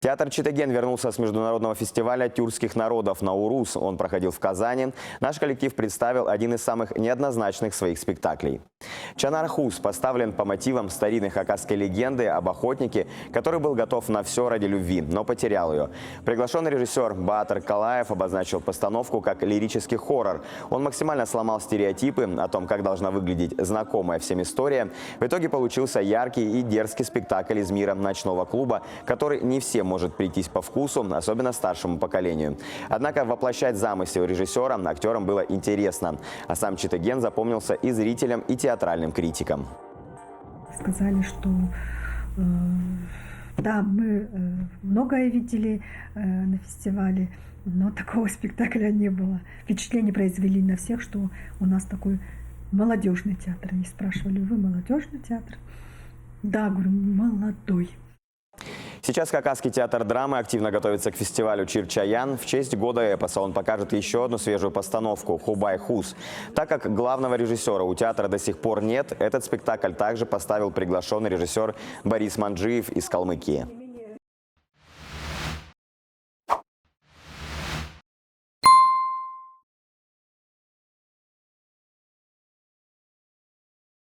Театр Читаген вернулся с международного фестиваля тюркских народов «Наурус». Он проходил в Казани. Наш коллектив представил один из самых неоднозначных своих спектаклей. Чанар Хус поставлен по мотивам старинной хакасской легенды об охотнике, который был готов на все ради любви, но потерял ее. Приглашенный режиссер Баатыр Калаев обозначил постановку как лирический хоррор. Он максимально сломал стереотипы о том, как должна выглядеть знакомая всем история. В итоге получился яркий и дерзкий спектакль из мира ночного клуба, который не всем может прийтись по вкусу, особенно старшему поколению. Однако воплощать замысел режиссера актерам было интересно. А сам Читаген запомнился и зрителям, и театральным критикам. Сказали, что да, мы многое видели на фестивале, но такого спектакля не было. Впечатление произвели на всех, что у нас такой молодежный театр. Они спрашивали: вы молодежный театр? Да, говорю, молодой. Сейчас Хакасский театр драмы активно готовится к фестивалю Чирчаян. В честь года эпоса он покажет еще одну свежую постановку «Хубай Хус». Так как главного режиссера у театра до сих пор нет, этот спектакль также поставил приглашенный режиссер Борис Манджиев из Калмыкии.